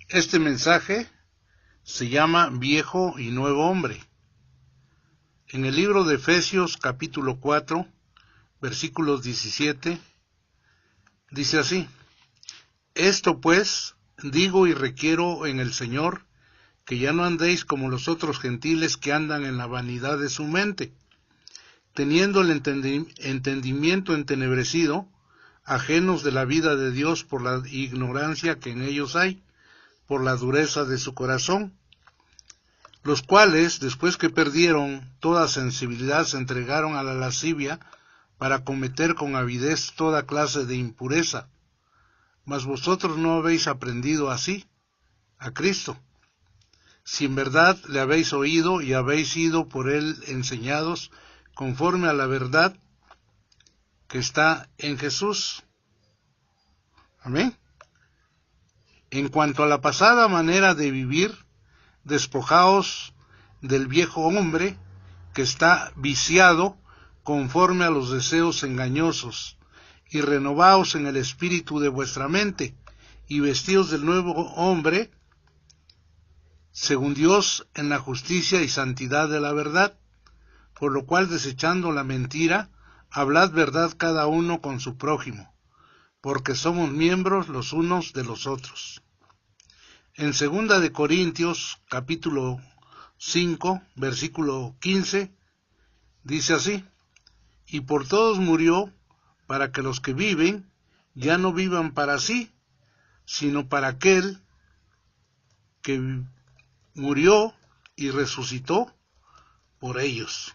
Este mensaje se llama Viejo y Nuevo Hombre. En el libro de Efesios capítulo 4, versículos 17, dice así: Esto pues digo y requiero en el Señor, que ya no andéis como los otros gentiles que andan en la vanidad de su mente, teniendo el entendimiento entenebrecido, ajenos de la vida de Dios por la ignorancia que en ellos hay, por la dureza de su corazón, los cuales, después que perdieron toda sensibilidad, se entregaron a la lascivia para cometer con avidez toda clase de impureza. Mas vosotros no habéis aprendido así a Cristo, si en verdad le habéis oído y habéis sido por él enseñados conforme a la verdad que está en Jesús. Amén. En cuanto a la pasada manera de vivir, despojaos del viejo hombre que está viciado conforme a los deseos engañosos, y renovaos en el espíritu de vuestra mente, y vestíos del nuevo hombre, según Dios, en la justicia y santidad de la verdad, por lo cual, desechando la mentira, hablad verdad cada uno con su prójimo, porque somos miembros los unos de los otros. En 2 de Corintios, capítulo 5, versículo 15, dice así: Y por todos murió, para que los que viven ya no vivan para sí, sino para aquel que murió y resucitó por ellos.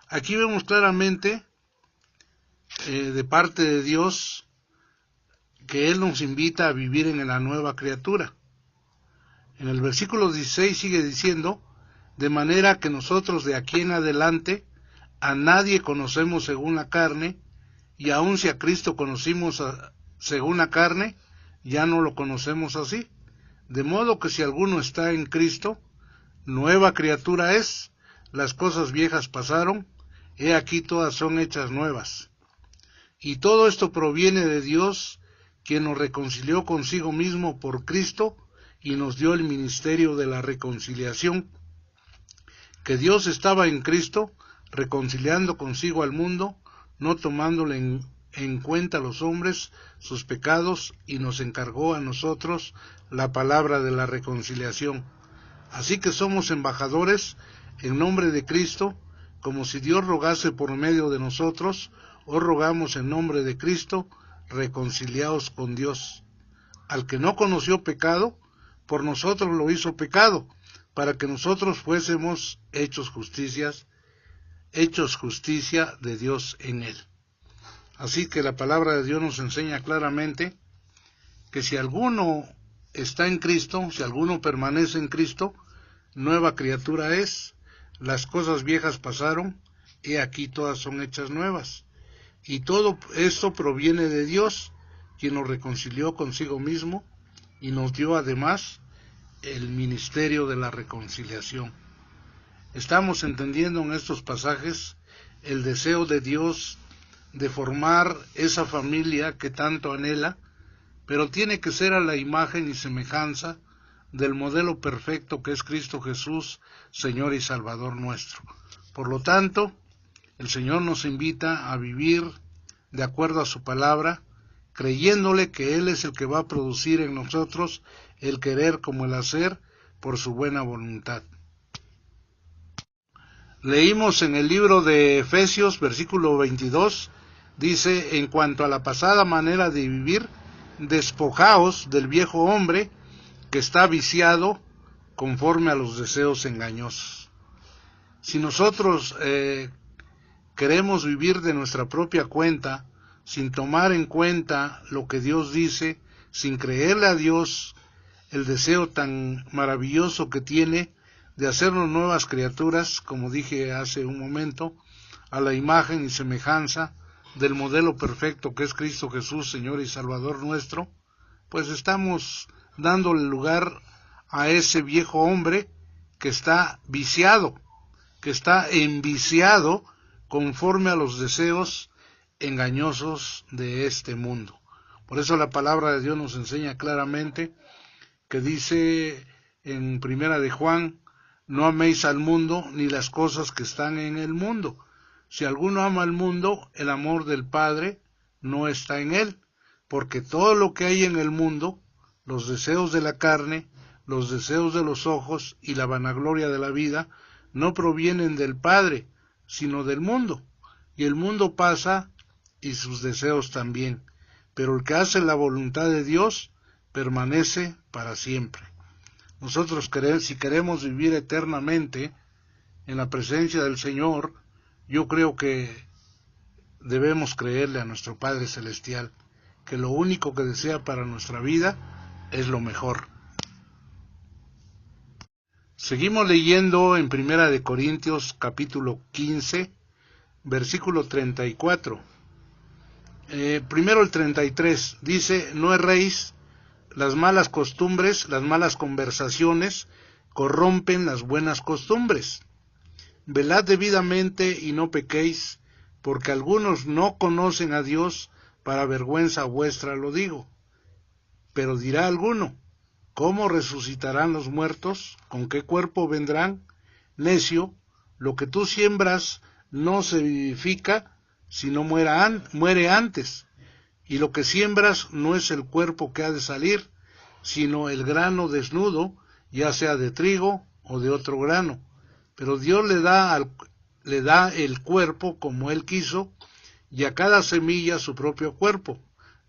Aquí vemos claramente de parte de Dios que Él nos invita a vivir en la nueva criatura. En el versículo 16 sigue diciendo: de manera que nosotros de aquí en adelante a nadie conocemos según la carne, y aun si a Cristo conocimos según la carne, ya no lo conocemos así. De modo que si alguno está en Cristo, nueva criatura es, las cosas viejas pasaron, he aquí todas son hechas nuevas. Y todo esto proviene de Dios, quien nos reconcilió consigo mismo por Cristo, y nos dio el ministerio de la reconciliación, que Dios estaba en Cristo, reconciliando consigo al mundo, no tomándole en cuenta a los hombres sus pecados, y nos encargó a nosotros la palabra de la reconciliación. Así que somos embajadores en nombre de Cristo, como si Dios rogase por medio de nosotros. Os rogamos en nombre de Cristo, reconciliaos con Dios. Al que no conoció pecado, por nosotros lo hizo pecado, para que nosotros fuésemos hechos justicia de Dios en él. Así que la palabra de Dios nos enseña claramente que si alguno está en Cristo, si alguno permanece en Cristo, nueva criatura es, las cosas viejas pasaron, he aquí todas son hechas nuevas. Y todo esto proviene de Dios, quien nos reconcilió consigo mismo y nos dio además el ministerio de la reconciliación. Estamos entendiendo en estos pasajes el deseo de Dios de formar esa familia que tanto anhela, pero tiene que ser a la imagen y semejanza del modelo perfecto que es Cristo Jesús, Señor y Salvador nuestro. Por lo tanto, el Señor nos invita a vivir de acuerdo a su palabra, creyéndole que Él es el que va a producir en nosotros el querer como el hacer por su buena voluntad. Leímos en el libro de Efesios, versículo 22, dice: en cuanto a la pasada manera de vivir, despojaos del viejo hombre que está viciado conforme a los deseos engañosos. Si nosotros queremos vivir de nuestra propia cuenta, sin tomar en cuenta lo que Dios dice, sin creerle a Dios el deseo tan maravilloso que tiene de hacernos nuevas criaturas, como dije hace un momento, a la imagen y semejanza del modelo perfecto que es Cristo Jesús, Señor y Salvador nuestro, pues estamos dándole lugar a ese viejo hombre que está viciado, que está enviciado conforme a los deseos engañosos de este mundo. Por eso la palabra de Dios nos enseña claramente que dice en Primera de Juan: no améis al mundo ni las cosas que están en el mundo. Si alguno ama al mundo, el amor del Padre no está en él, porque todo lo que hay en el mundo, los deseos de la carne, los deseos de los ojos y la vanagloria de la vida, no provienen del Padre, sino del mundo. Y el mundo pasa y sus deseos también, pero el que hace la voluntad de Dios permanece para siempre. Nosotros, si queremos vivir eternamente en la presencia del Señor, yo creo que debemos creerle a nuestro Padre Celestial, que lo único que desea para nuestra vida es lo mejor. Seguimos leyendo en Primera de Corintios capítulo 15, versículo 34. Primero el 33, dice: no erréis, las malas costumbres, las malas conversaciones corrompen las buenas costumbres. Velad debidamente y no pequéis, porque algunos no conocen a Dios, para vergüenza vuestra lo digo. Pero dirá alguno: ¿cómo resucitarán los muertos? ¿Con qué cuerpo vendrán? Necio, lo que tú siembras no se vivifica, sino muere antes. Y lo que siembras no es el cuerpo que ha de salir, sino el grano desnudo, ya sea de trigo o de otro grano. Pero Dios le da el cuerpo como Él quiso, y a cada semilla su propio cuerpo.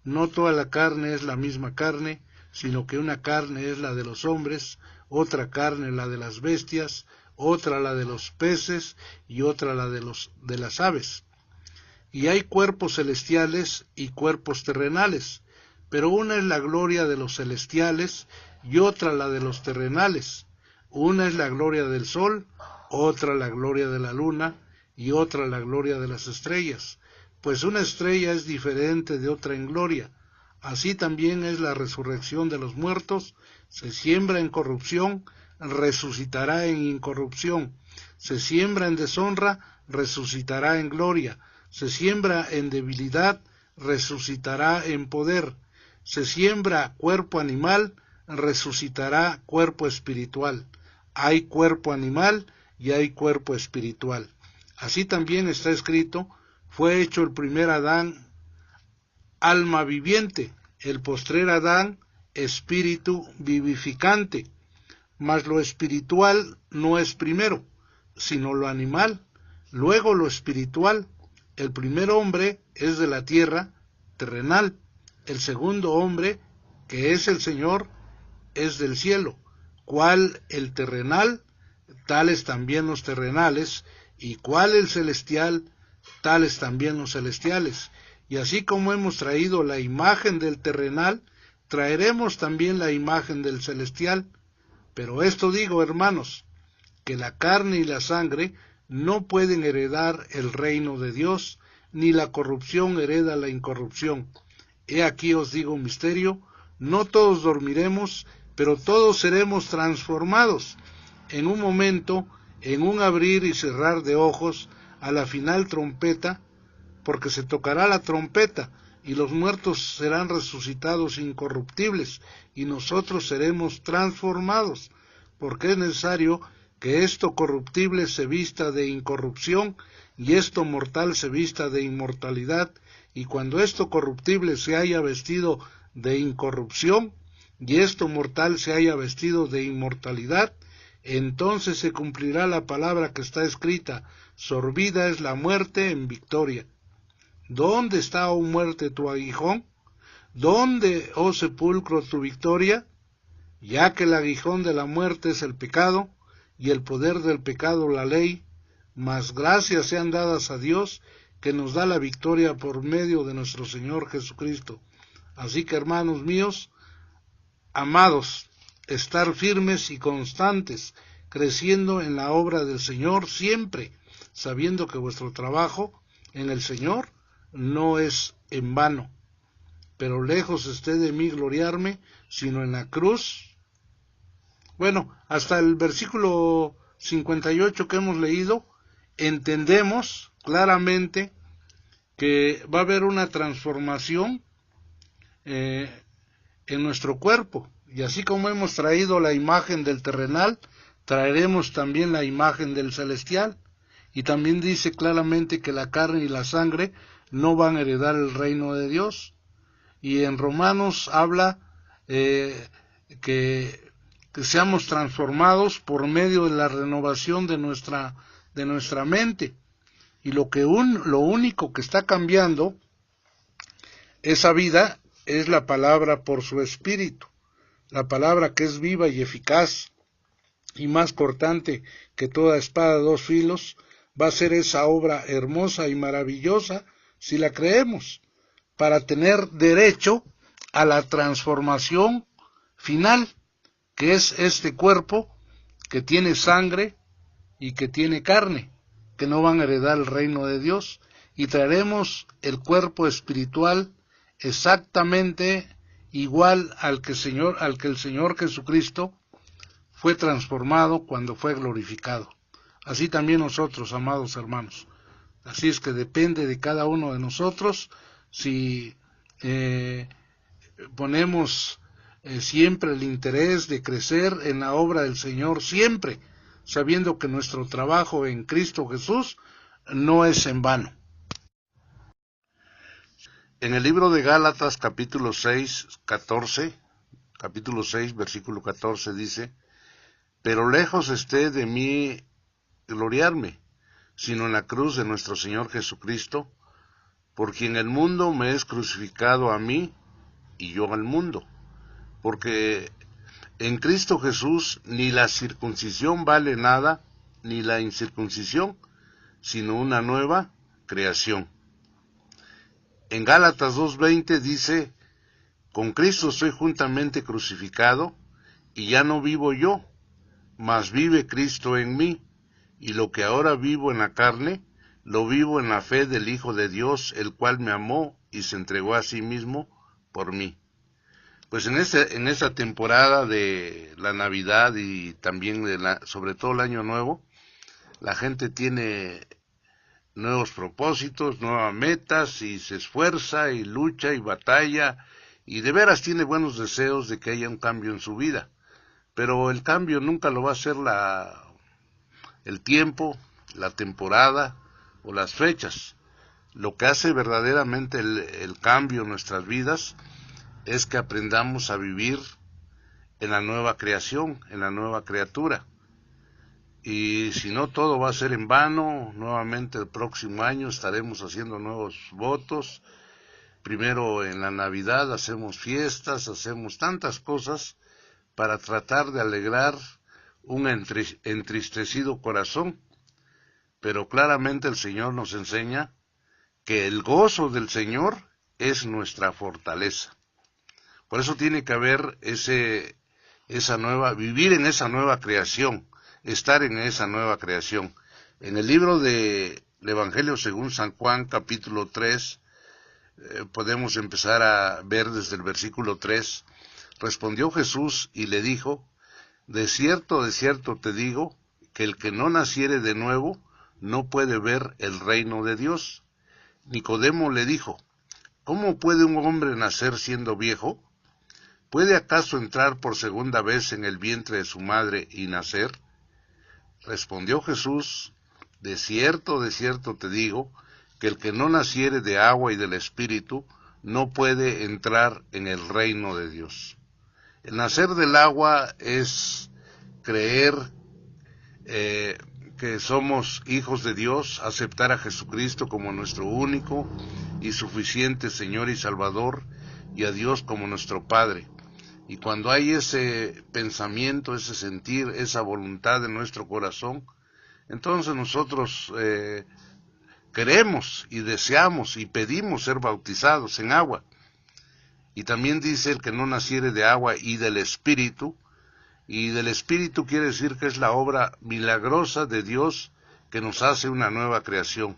No toda la carne es la misma carne, sino que una carne es la de los hombres, otra carne la de las bestias, otra la de los peces, y otra la de las aves. Y hay cuerpos celestiales y cuerpos terrenales, pero una es la gloria de los celestiales y otra la de los terrenales. Una es la gloria del sol, otra la gloria de la luna y otra la gloria de las estrellas, pues una estrella es diferente de otra en gloria. Así también es la resurrección de los muertos: se siembra en corrupción, resucitará en incorrupción; se siembra en deshonra, resucitará en gloria; se siembra en debilidad, resucitará en poder; se siembra cuerpo animal, resucitará cuerpo espiritual. Hay cuerpo animal y hay cuerpo espiritual. Así también está escrito: fue hecho el primer Adán alma viviente, el postrer Adán espíritu vivificante. Mas lo espiritual no es primero, sino lo animal, luego lo espiritual. El primer hombre es de la tierra, terrenal; el segundo hombre, que es el Señor, es del cielo. Cuál el terrenal, tales también los terrenales; y cuál el celestial, tales también los celestiales. Y así como hemos traído la imagen del terrenal, traeremos también la imagen del celestial. Pero esto digo, hermanos, que la carne y la sangre no pueden heredar el reino de Dios, ni la corrupción hereda la incorrupción. He aquí os digo un misterio: no todos dormiremos, pero todos seremos transformados, en un momento, en un abrir y cerrar de ojos, a la final trompeta, porque se tocará la trompeta, y los muertos serán resucitados incorruptibles, y nosotros seremos transformados, porque es necesario que esto corruptible se vista de incorrupción, y esto mortal se vista de inmortalidad. Y cuando esto corruptible se haya vestido de incorrupción, y esto mortal se haya vestido de inmortalidad, entonces se cumplirá la palabra que está escrita: sorbida es la muerte en victoria. ¿Dónde está, oh muerte, tu aguijón? ¿Dónde, oh sepulcro, tu victoria? Ya que el aguijón de la muerte es el pecado, y el poder del pecado la ley, mas gracias sean dadas a Dios, que nos da la victoria por medio de nuestro Señor Jesucristo. Así que, hermanos míos, amados, estar firmes y constantes, creciendo en la obra del Señor siempre, sabiendo que vuestro trabajo en el Señor no es en vano. Pero lejos esté de mí gloriarme, sino en la cruz. Bueno, hasta el versículo 58 que hemos leído, entendemos claramente que va a haber una transformación en nuestro cuerpo. Y así como hemos traído la imagen del terrenal, traeremos también la imagen del celestial. Y también dice claramente que la carne y la sangre no van a heredar el reino de Dios. Y en Romanos habla que seamos transformados por medio de la renovación de nuestra mente. Y lo único que está cambiando esa vida es la palabra por su espíritu, la palabra que es viva y eficaz y más cortante que toda espada de 2 filos, va a ser esa obra hermosa y maravillosa si la creemos, para tener derecho a la transformación final, que es este cuerpo que tiene sangre y que tiene carne, que no van a heredar el reino de Dios, y traeremos el cuerpo espiritual exactamente igual al que el Señor Jesucristo fue transformado cuando fue glorificado. Así también nosotros, amados hermanos. Así es que depende de cada uno de nosotros si ponemos siempre el interés de crecer en la obra del Señor, siempre sabiendo que nuestro trabajo en Cristo Jesús no es en vano. En el libro de Gálatas capítulo 6, versículo 14 dice: pero lejos esté de mí gloriarme, sino en la cruz de nuestro Señor Jesucristo, por quien el mundo me es crucificado a mí y yo al mundo. Porque en Cristo Jesús ni la circuncisión vale nada, ni la incircuncisión, sino una nueva creación. En Gálatas 2:20 dice: con Cristo estoy juntamente crucificado, y ya no vivo yo, mas vive Cristo en mí, y lo que ahora vivo en la carne, lo vivo en la fe del Hijo de Dios, el cual me amó y se entregó a sí mismo por mí. Pues en esta temporada de la Navidad y también sobre todo el Año Nuevo, la gente tiene nuevos propósitos, nuevas metas, y se esfuerza y lucha y batalla, y de veras tiene buenos deseos de que haya un cambio en su vida. Pero el cambio nunca lo va a hacer el tiempo, la temporada o las fechas. Lo que hace verdaderamente el cambio en nuestras vidas es que aprendamos a vivir en la nueva creación, en la nueva criatura. Y si no, todo va a ser en vano. Nuevamente el próximo año estaremos haciendo nuevos votos. Primero en la Navidad hacemos fiestas, hacemos tantas cosas para tratar de alegrar un entristecido corazón. Pero claramente el Señor nos enseña que el gozo del Señor es nuestra fortaleza. Por eso tiene que haber vivir en esa nueva creación, estar en esa nueva creación. En el libro del Evangelio según San Juan, capítulo 3, podemos empezar a ver desde el versículo 3. Respondió Jesús y le dijo: de cierto te digo, que el que no naciere de nuevo no puede ver el reino de Dios. Nicodemo le dijo: ¿cómo puede un hombre nacer siendo viejo? ¿Puede acaso entrar por segunda vez en el vientre de su madre y nacer? Respondió Jesús: de cierto te digo, que el que no naciere de agua y del Espíritu no puede entrar en el reino de Dios. El nacer del agua es creer que somos hijos de Dios, aceptar a Jesucristo como nuestro único y suficiente Señor y Salvador, y a Dios como nuestro Padre. Y cuando hay ese pensamiento, ese sentir, esa voluntad en nuestro corazón, entonces nosotros queremos y deseamos y pedimos ser bautizados en agua. Y también dice: el que no naciere de agua y del Espíritu. Y del Espíritu quiere decir que es la obra milagrosa de Dios que nos hace una nueva creación.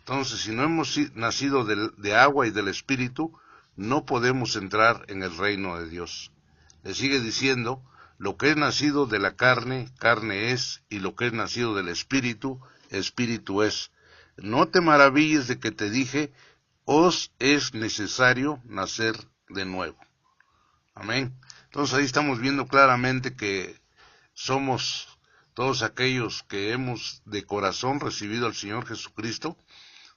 Entonces, si no hemos nacido de agua y del Espíritu, no podemos entrar en el reino de Dios. Le sigue diciendo: lo que es nacido de la carne, carne es, y lo que es nacido del Espíritu, Espíritu es. No te maravilles de que te dije: os es necesario nacer de nuevo. Amén. Entonces ahí estamos viendo claramente que somos todos aquellos que hemos de corazón recibido al Señor Jesucristo,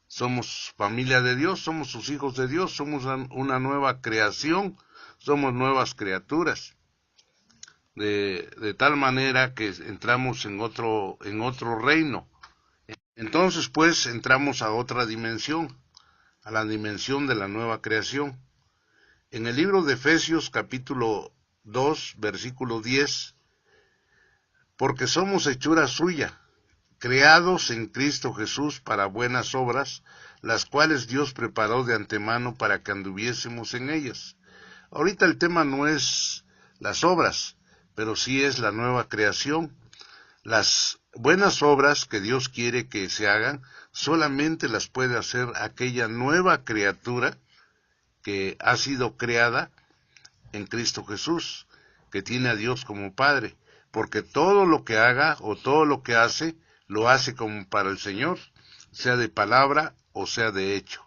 somos familia de Dios, somos sus hijos de Dios, somos una nueva creación, somos nuevas criaturas, de tal manera que entramos en otro reino. Entonces pues entramos a otra dimensión, a la dimensión de la nueva creación. En el libro de Efesios capítulo 2, versículo 10, porque somos hechura suya, creados en Cristo Jesús para buenas obras, las cuales Dios preparó de antemano para que anduviésemos en ellas. Ahorita el tema no es las obras, pero sí es la nueva creación. Las buenas obras que Dios quiere que se hagan, solamente las puede hacer aquella nueva criatura que ha sido creada en Cristo Jesús, que tiene a Dios como Padre, porque todo lo que haga o todo lo que hace, lo hace como para el Señor, sea de palabra o sea de hecho.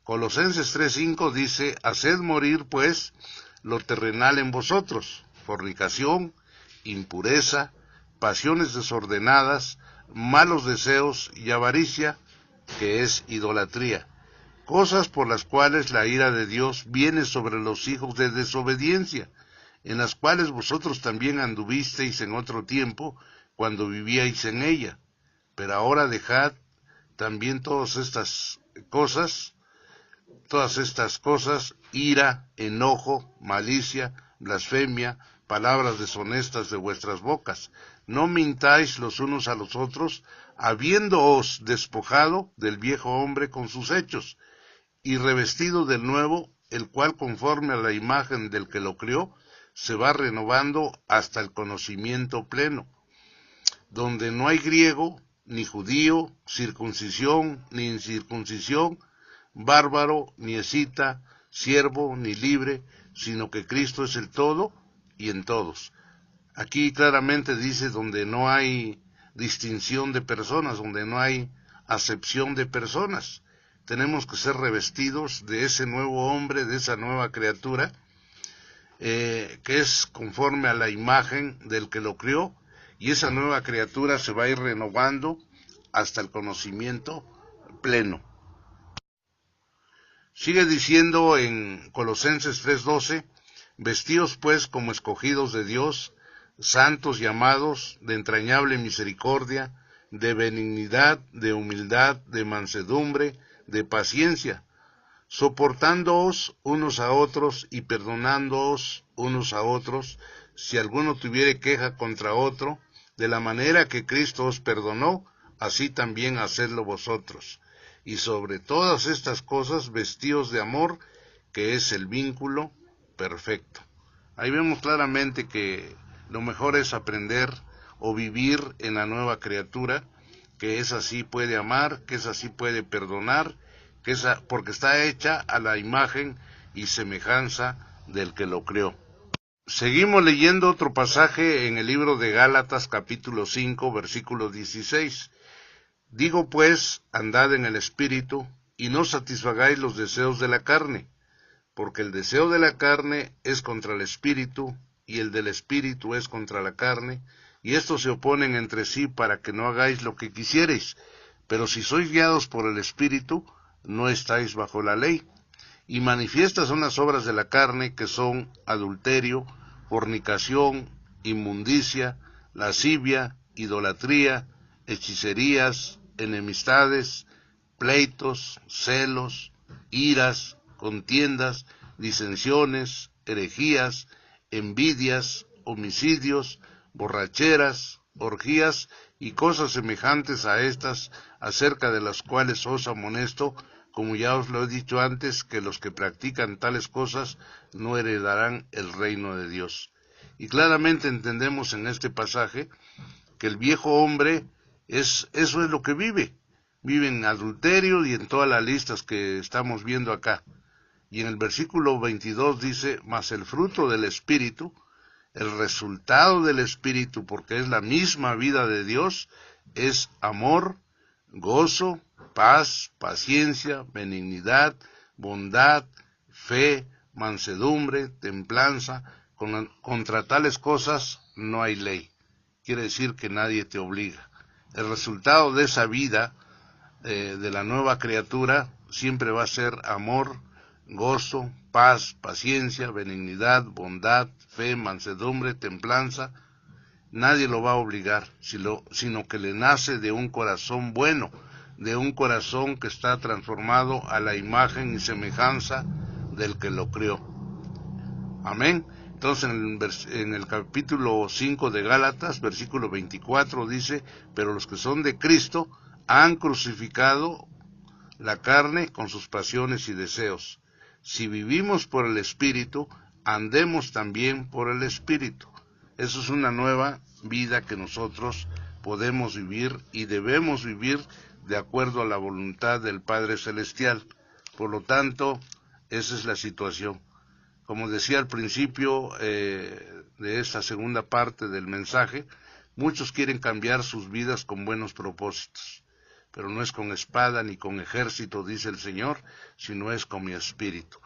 Colosenses 3:5 dice, haced morir pues lo terrenal en vosotros, fornicación, impureza, pasiones desordenadas, malos deseos y avaricia, que es idolatría, cosas por las cuales la ira de Dios viene sobre los hijos de desobediencia, en las cuales vosotros también anduvisteis en otro tiempo, cuando vivíais en ella. Pero ahora dejad también todas estas cosas, ira, enojo, malicia, blasfemia, palabras deshonestas de vuestras bocas. No mintáis los unos a los otros, habiéndoos despojado del viejo hombre con sus hechos, y revestido del nuevo, el cual conforme a la imagen del que lo crió, se va renovando hasta el conocimiento pleno, donde no hay griego, ni judío, circuncisión, ni incircuncisión, bárbaro, ni escita, siervo, ni libre, sino que Cristo es el todo y en todos. Aquí claramente dice donde no hay distinción de personas, donde no hay acepción de personas. Tenemos que ser revestidos de ese nuevo hombre, de esa nueva criatura, que es conforme a la imagen del que lo crió, y esa nueva criatura se va a ir renovando hasta el conocimiento pleno. Sigue diciendo en Colosenses 3:12, vestíos pues como escogidos de Dios, santos y amados, de entrañable misericordia, de benignidad, de humildad, de mansedumbre, de paciencia, soportándoos unos a otros y perdonándoos unos a otros, si alguno tuviere queja contra otro, de la manera que Cristo os perdonó, así también hacedlo vosotros. Y sobre todas estas cosas vestíos de amor, que es el vínculo perfecto. Ahí vemos claramente que lo mejor es aprender o vivir en la nueva criatura, que es así puede amar, que es así puede perdonar, porque está hecha a la imagen y semejanza del que lo creó. Seguimos leyendo otro pasaje en el libro de Gálatas capítulo 5 versículo 16. Digo pues, andad en el Espíritu, y no satisfagáis los deseos de la carne, porque el deseo de la carne es contra el Espíritu, y el del Espíritu es contra la carne, y estos se oponen entre sí para que no hagáis lo que quisiereis. Pero si sois guiados por el Espíritu, no estáis bajo la ley. Y manifiestas son las obras de la carne, que son adulterio, fornicación, inmundicia, lascivia, idolatría, hechicerías, enemistades, pleitos, celos, iras, contiendas, disensiones, herejías, envidias, homicidios, borracheras, orgías y cosas semejantes a estas, acerca de las cuales os amonesto, como ya os lo he dicho antes, que los que practican tales cosas no heredarán el reino de Dios. Y claramente entendemos en este pasaje que el viejo hombre eso es lo que vive en adulterio y en todas las listas que estamos viendo acá. Y en el versículo 22 dice, mas el fruto del Espíritu, el resultado del Espíritu, porque es la misma vida de Dios, es amor, gozo, paz, paciencia, benignidad, bondad, fe, mansedumbre, templanza. Contra tales cosas no hay ley. Quiere decir que nadie te obliga. El resultado de esa vida, de la nueva criatura, siempre va a ser amor, gozo, paz, paciencia, benignidad, bondad, fe, mansedumbre, templanza. Nadie lo va a obligar, sino que le nace de un corazón bueno, de un corazón que está transformado a la imagen y semejanza del que lo crió. Amén. Entonces en el capítulo 5 de Gálatas, versículo 24 dice, pero los que son de Cristo han crucificado la carne con sus pasiones y deseos. Si vivimos por el Espíritu, andemos también por el Espíritu. Eso es una nueva vida que nosotros podemos vivir y debemos vivir de acuerdo a la voluntad del Padre Celestial. Por lo tanto, esa es la situación. Como decía al principio de esta segunda parte del mensaje, muchos quieren cambiar sus vidas con buenos propósitos, pero no es con espada ni con ejército, dice el Señor, sino es con mi espíritu.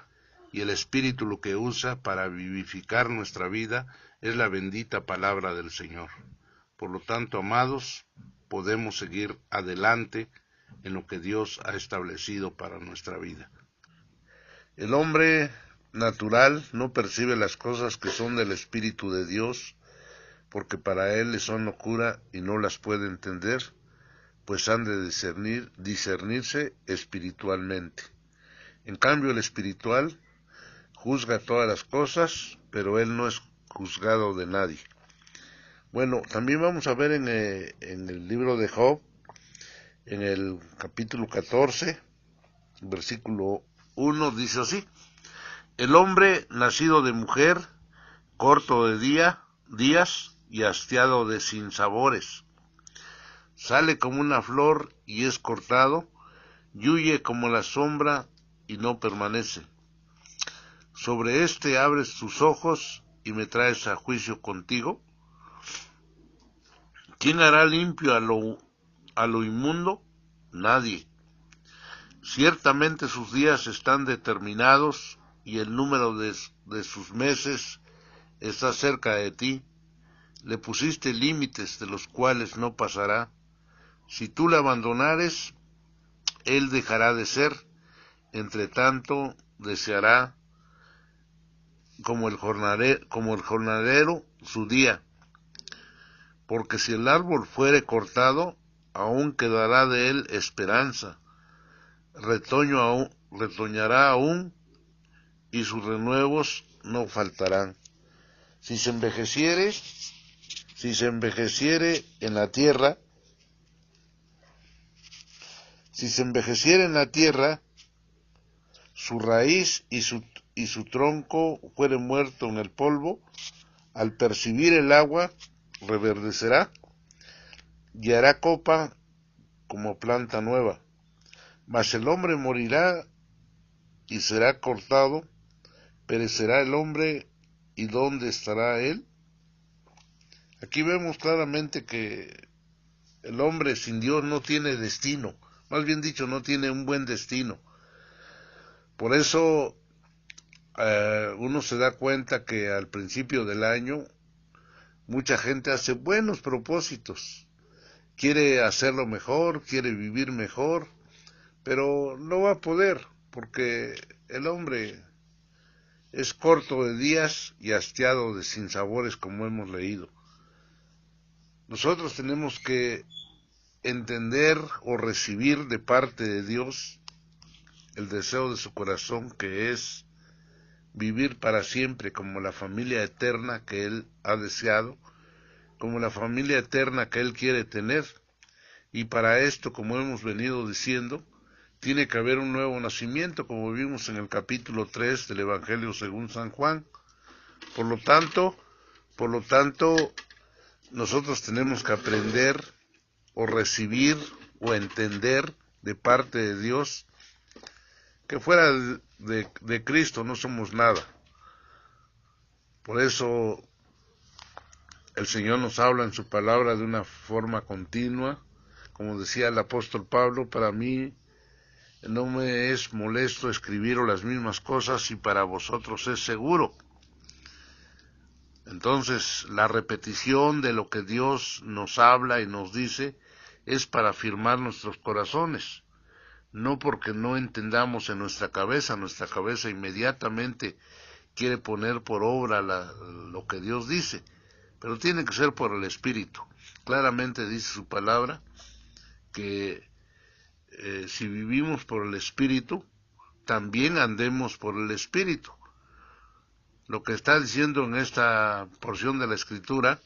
Y el espíritu lo que usa para vivificar nuestra vida es la bendita palabra del Señor. Por lo tanto, amados, podemos seguir adelante en lo que Dios ha establecido para nuestra vida. El hombre natural no percibe las cosas que son del Espíritu de Dios, porque para él le son locura y no las puede entender, pues han de discernirse espiritualmente. En cambio, el espiritual juzga todas las cosas, pero él no es juzgado de nadie. Bueno, también vamos a ver en el libro de Job, en el capítulo 14, versículo 1, dice así: el hombre nacido de mujer, corto de días y hastiado de sinsabores, sale como una flor y es cortado, y huye como la sombra y no permanece. Sobre éste abres tus ojos y me traes a juicio contigo. ¿Quién hará limpio a lo inmundo? Nadie. Ciertamente sus días están determinados y el número de sus meses está cerca de ti. Le pusiste límites de los cuales no pasará. Si tú le abandonares, él dejará de ser. Entre tanto, deseará como el jornalero su día. Porque si el árbol fuere cortado, aún quedará de él esperanza. Retoñará aún, y sus renuevos no faltarán. Si se envejeciere en la tierra, su raíz y su tronco fuere muerto en el polvo, al percibir el agua reverdecerá y hará copa como planta nueva. Mas el hombre morirá y será cortado, perecerá el hombre, ¿y dónde estará él? Aquí vemos claramente que el hombre sin Dios no tiene destino, más bien dicho, no tiene un buen destino. Por eso uno se da cuenta que al principio del año mucha gente hace buenos propósitos, quiere hacerlo mejor, quiere vivir mejor, pero no va a poder, porque el hombre es corto de días y hastiado de sinsabores, como hemos leído. Nosotros tenemos que entender o recibir de parte de Dios el deseo de su corazón, que es vivir para siempre como la familia eterna que Él ha deseado, como la familia eterna que Él quiere tener. Y para esto, como hemos venido diciendo, tiene que haber un nuevo nacimiento, como vimos en el capítulo 3 del Evangelio según San Juan. Por lo tanto, nosotros tenemos que aprender o recibir o entender de parte de Dios que fuera de Cristo no somos nada. Por eso el Señor nos habla en su palabra de una forma continua. Como decía el apóstol Pablo, para mí no me es molesto escribiros las mismas cosas y para vosotros es seguro. Entonces, la repetición de lo que Dios nos habla y nos dice es para afirmar nuestros corazones, no porque no entendamos en nuestra cabeza inmediatamente quiere poner por obra lo que Dios dice, pero tiene que ser por el Espíritu. Claramente dice su palabra que si vivimos por el Espíritu, también andemos por el Espíritu. Lo que está diciendo en esta porción de la Escritura